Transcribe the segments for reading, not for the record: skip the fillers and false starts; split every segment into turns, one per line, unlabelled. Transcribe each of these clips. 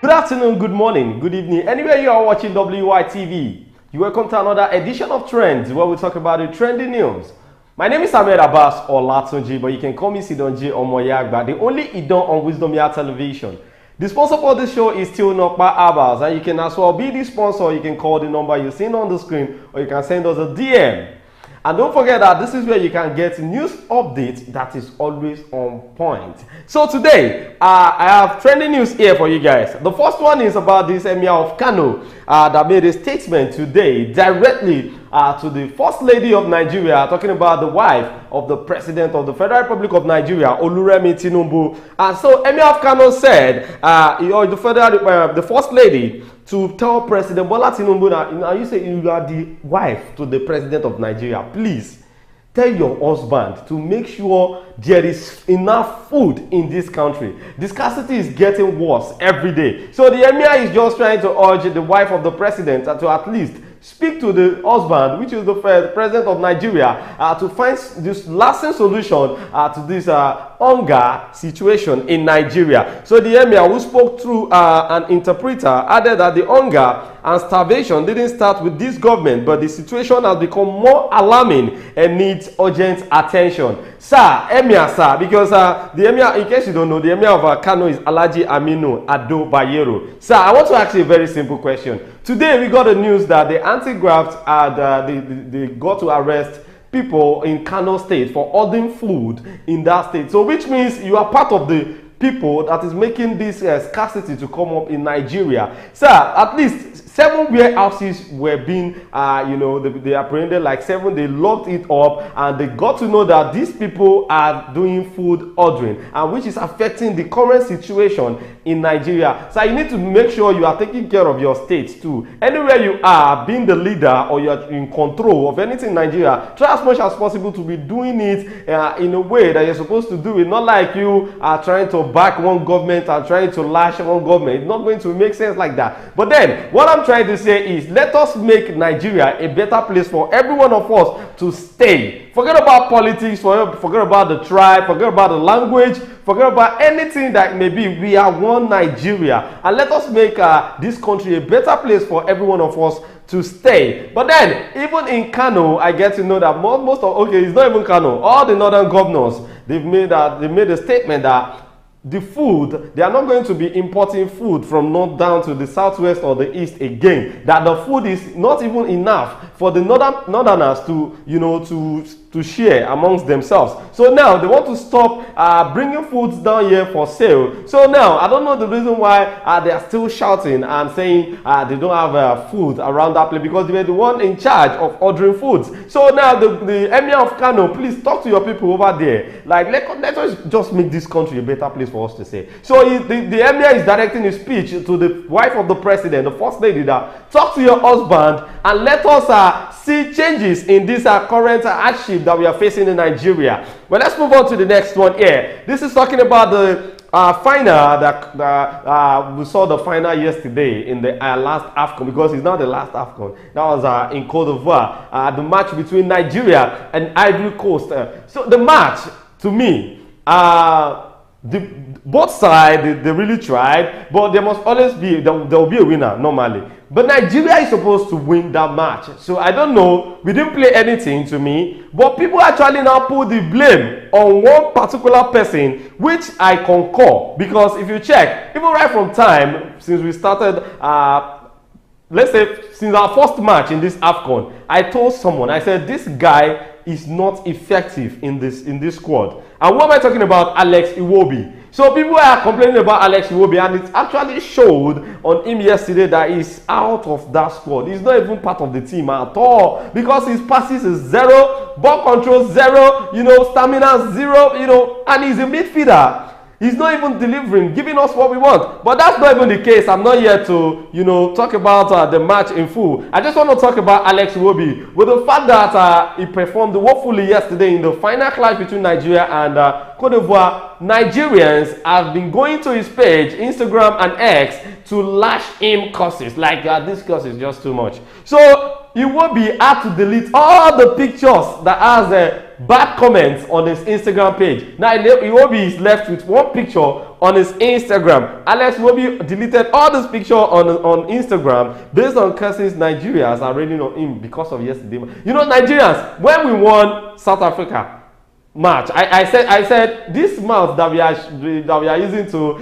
Good afternoon, good morning, good evening. Anywhere you are watching Wytv, you're welcome to another edition of Trends where we talk about the trending news. My name is Ahmed Abbas or Latunji, but you can call me Sidonji or Moyagba, the only Idon on Wisdom Yard Television. The sponsor for this show is still Nokpa Abbas, and you can as well be the sponsor. You can call the number you're seeing on the screen, or you can send us a DM. And don't forget that this is where you can get news updates that is always on point. So today, I have trending news here for you guys. The first one is about this Emir of Kano that made a statement today directly to the First Lady of Nigeria, talking about the wife of the President of the Federal Republic of Nigeria, Oluremi Tinubu. And so Emir of Kano said, the First Lady, to tell President Bola Tinubu that you say you are the wife to the President of Nigeria. Please tell your husband to make sure there is enough food in this country. The scarcity is getting worse every day. So the Emir is just trying to urge the wife of the President to at least speak to the husband, which is the President of Nigeria, to find this lasting solution to this hunger situation in Nigeria. So the Emir, who spoke through an interpreter, added that the hunger and starvation didn't start with this government, but the situation has become more alarming and needs urgent attention. Sir, Emir, sir, because the Emir, in case you don't know, the Emir of Kano is Alhaji Aminu Ado Bayero. Sir, I want to ask you a very simple question. Today we got the news that the anti-graft they got to arrest people in Kano State for ordering food in that state. So which means you are part of the people that is making this scarcity to come up in Nigeria. Sir, at least 7 warehouses were being, they apprehended like 7. They locked it up and they got to know that these people are doing food ordering, and which is affecting the current situation in Nigeria. So you need to make sure you are taking care of your state too. Anywhere you are, being the leader or you are in control of anything in Nigeria, try as much as possible to be doing it in a way that you're supposed to do it. Not like you are trying to back one government and trying to lash one government. It's not going to make sense like that. But then, what I'm trying to say is, let us make Nigeria a better place for every one of us to stay. Forget about politics, forget about the tribe, forget about the language, forget about anything that may be. We are one Nigeria, and let us make this country a better place for every one of us to stay. But then, even in Kano, I get to know that it's not even Kano. All the northern governors, they made a statement that the food, they are not going to be importing food from north down to the southwest or the east again. That the food is not even enough for the northerners to share amongst themselves. So now they want to stop bringing foods down here for sale. So now I don't know the reason why they are still shouting and saying they don't have food around that place, because they were the one in charge of ordering foods. So now the Emir of Kano, please talk to your people over there. Like, let us just make this country a better place for us to say. So the Emir is directing his speech to the wife of the President, the First Lady, that talk to your husband and let us see changes in this current hardship that we are facing in Nigeria. Well, let's move on to the next one here. This is talking about the final that we saw the final yesterday in the last AFCON, because it's not the last AFCON. That was in Cote d'Ivoire, the match between Nigeria and Ivory Coast. So the match, to me, both sides, they really tried, but there must always be, there will be a winner normally. But Nigeria is supposed to win that match. So I don't know, we didn't play anything to me, but people actually now put the blame on one particular person, which I concur. Because if you check, even right from time since we started, let's say since our first match in this AFCON, I told someone, I said, this guy is not effective in this squad. And what am I talking about? Alex Iwobi. So people are complaining about Alex Iwobi, and it actually showed on him yesterday that he's out of that squad. He's not even part of the team at all, because his passes is 0, ball control 0, stamina 0, and he's a midfielder. He's not even delivering, giving us what we want. But that's not even the case. I'm not here to, talk about the match in full. I just want to talk about Alex Iwobi, with the fact that he performed woefully yesterday in the final clash between Nigeria and Cote d'Ivoire. Nigerians have been going to his page, Instagram and X, to lash him curses. Like, this curse is just too much. So Iwobi had to delete all the pictures that has bad comments on his Instagram page. Now Iwobi is left with one picture on his Instagram. Alex Iwobi deleted all this picture on Instagram based on curses Nigerians are raining on him because of yesterday. You know, Nigerians, when we won South Africa match, I said this mouth that we are using to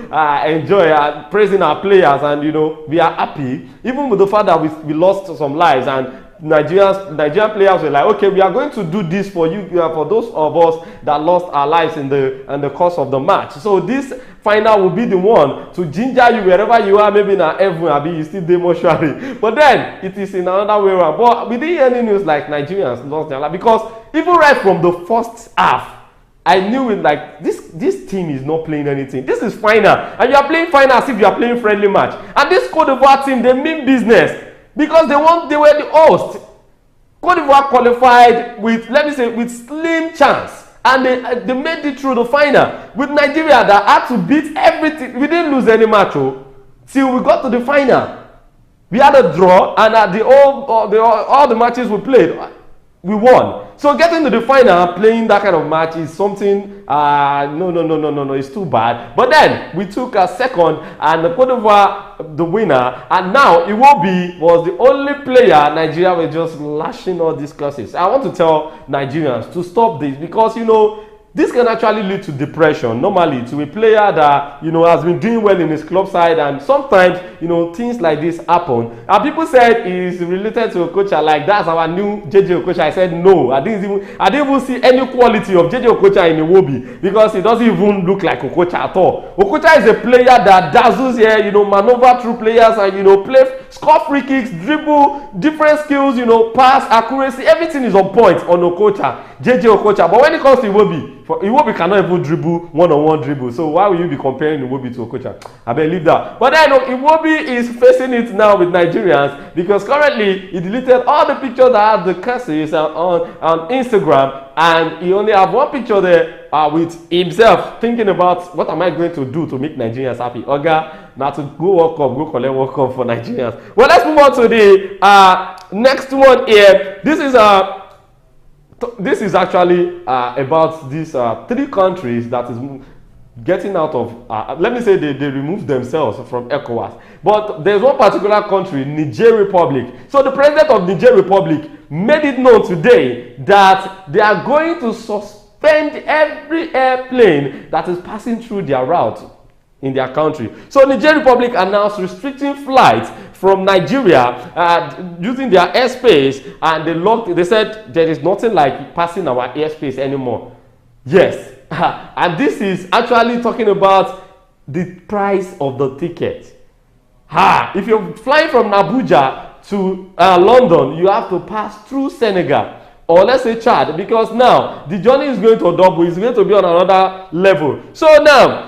enjoy praising our players, and you know, we are happy even with the fact that we lost some lives, and Nigerian players were like, okay, we are going to do this for you, for those of us that lost our lives in the course of the match. So this final will be the one to ginger you wherever you are, maybe in heaven, Abi, you still dey mortuary. But then it is in another way around. But we didn't hear any news like Nigerians lost their life, because even right from the first half, I knew it, like this team is not playing anything. This is final, and you are playing final as if you are playing friendly match. And this Cote d'Ivoire team, they mean business, because they were the host. Cote d'Ivoire qualified with, let me say, with slim chance, and they made it through the final. With Nigeria that had to beat everything, we didn't lose any match till we got to the final. We had a draw, and at all the matches we played, we won. So getting to the final and playing that kind of match is something, no, it's too bad. But then we took a second, and the Cote d'Ivoire, the winner, and now Iwobi was the only player Nigeria were just lashing all these curses. I want to tell Nigerians to stop this, because you know, this can actually lead to depression. Normally, to a player that, you know, has been doing well in his club side, and sometimes, you know, things like this happen. And people said he's related to Okocha, like that's our new JJ Okocha. I said no. I didn't even see any quality of JJ Okocha in Iwobi, because he doesn't even look like Okocha at all. Okocha is a player that dazzles here, you know, maneuver through players, and you know, score free kicks, dribble, different skills, you know, pass, accuracy, everything is on point on Okocha, JJ Okocha. But when it comes to Iwobi cannot even dribble one-on-one dribble. So why will you be comparing Iwobi to Okocha? I believe that. But then Iwobi is facing it now with Nigerians, because currently he deleted all the pictures that had the curses on Instagram, and he only have one picture there with himself thinking about, what am I going to do to make Nigerians happy? Oga, now to go collect World Cup for Nigerians. Well, let's move on to the next one here. This is actually about these 3 countries that is getting out of, let me say they removed themselves from ECOWAS. But there's one particular country, Niger Republic. So the president of Niger Republic made it known today that they are going to suspend every airplane that is passing through their route in their country. So Niger Republic announced restricting flights from Nigeria using their airspace, and they said there is nothing like passing our airspace anymore. Yes. And this is actually talking about the price of the ticket. If you're flying from Abuja to London, you have to pass through Senegal, or let's say Chad, because now the journey is going to double. It's going to be on another level. So now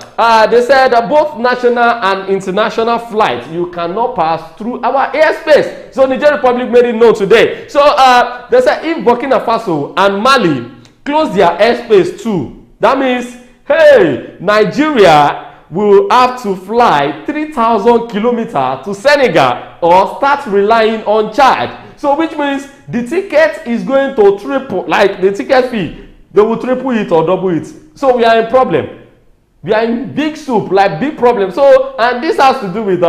they said that both national and international flights, you cannot pass through our airspace. So Niger Republic made it known today. So they said if Burkina Faso and Mali close their airspace too, that means, hey, Nigeria will have to fly 3,000 kilometers to Senegal or start relying on Chad. So which means the ticket is going to triple, like the ticket fee, they will triple it or double it. So we are in problem. We are in big soup, like big problem. So, and this has to do with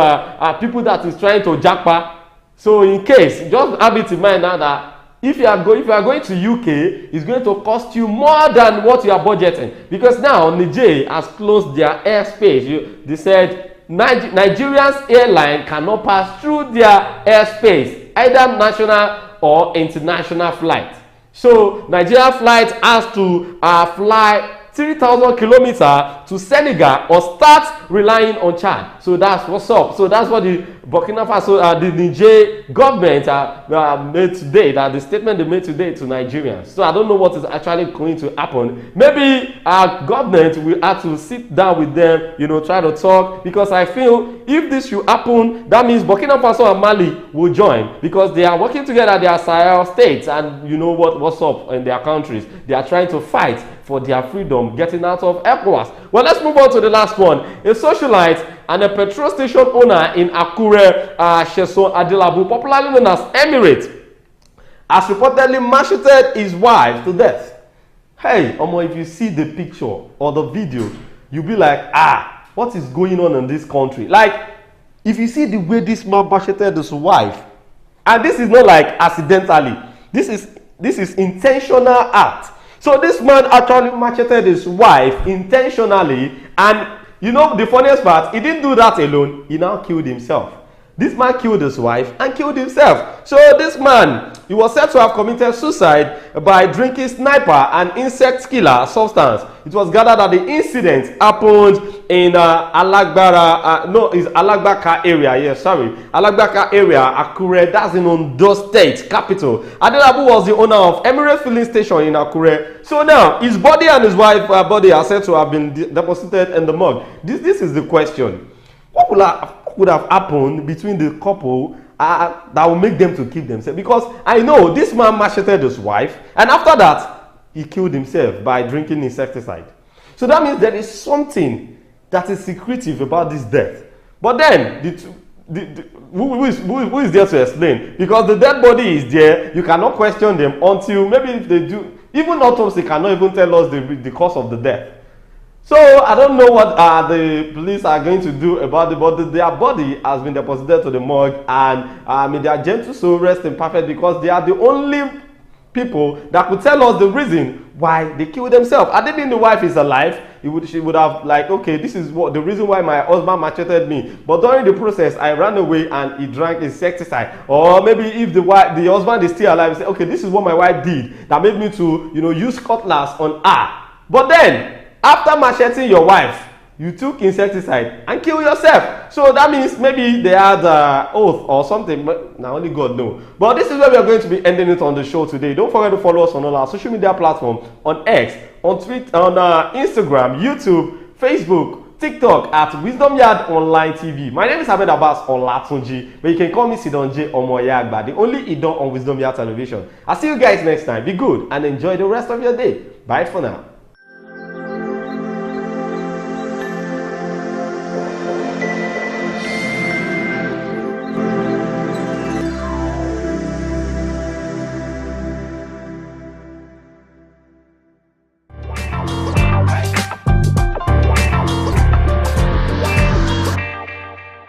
people that is trying to jackpot. So in case, just have it in mind now that if you are going to UK, it's going to cost you more than what you are budgeting. Because now Niger has closed their airspace. They said Nigeria's airline cannot pass through their airspace, either national or international flight. So Nigeria flight has to fly 3,000 kilometers to Senegal or start relying on Chad. So that's what's up. So that's what the Burkina Faso, the Niger government made today, that the statement they made today to Nigerians. So I don't know what is actually going to happen. Maybe our government will have to sit down with them, you know, try to talk, because I feel if this should happen, that means Burkina Faso and Mali will join, because they are working together, they are Sahel states, and you know what's up in their countries. They are trying to fight for their freedom, getting out of ECOWAS. Well, let's move on to the last one. A socialite and a petrol station owner in Akure, Sheson Adelabu, popularly known as Emirate, has reportedly macheted his wife to death. Hey, if you see the picture or the video, you'll be like, what is going on in this country? Like, if you see the way this man macheted his wife, and this is not like accidentally, this is intentional act. So this man actually macheted his wife intentionally, and you know the funniest part, he didn't do that alone, he now killed himself. This man killed his wife and killed himself. So this man, he was said to have committed suicide by drinking sniper and insect killer substance. It was gathered that the incident happened in Alagbaka area. Yes, sorry, Alagbaka area, Akure. That's in Ondo State capital. Adelabu was the owner of Emirates filling station in Akure. So now his body and his wife's body are said to have been deposited in the morgue. This is the question: what would have happened between the couple that will make them to kill themselves? Because I know this man macheted his wife, and after that he killed himself by drinking insecticide. So that means there is something that is secretive about this death. But then who is there to explain? Because the dead body is there, you cannot question them until maybe if they do. Even autopsy cannot even tell us the cause of the death. So I don't know what the police are going to do about it, but their body has been deposited to the morgue, and may their gentle soul rest in perfect, because they are the only people that could tell us the reason why they killed themselves. Had they been the wife is alive, she would have like, okay, this is what the reason why my husband macheted me, but during the process I ran away and he drank insecticide. Or maybe if the husband is still alive, say, okay, this is what my wife did that made me to use cutlass on her. But then after macheting your wife, you took insecticide and killed yourself. So that means maybe they had oath or something, but now only God knows. But this is where we are going to be ending it on the show today. Don't forget to follow us on all our social media platforms, on X, on Twitter, on Instagram, YouTube, Facebook, TikTok at Wisdom Yard Online TV. My name is Ahmed Abbas Olatunji, but you can call me Sidonje Omoyagba, the only Idon on Wisdom Yard Television. I'll see you guys next time. Be good and enjoy the rest of your day. Bye for now.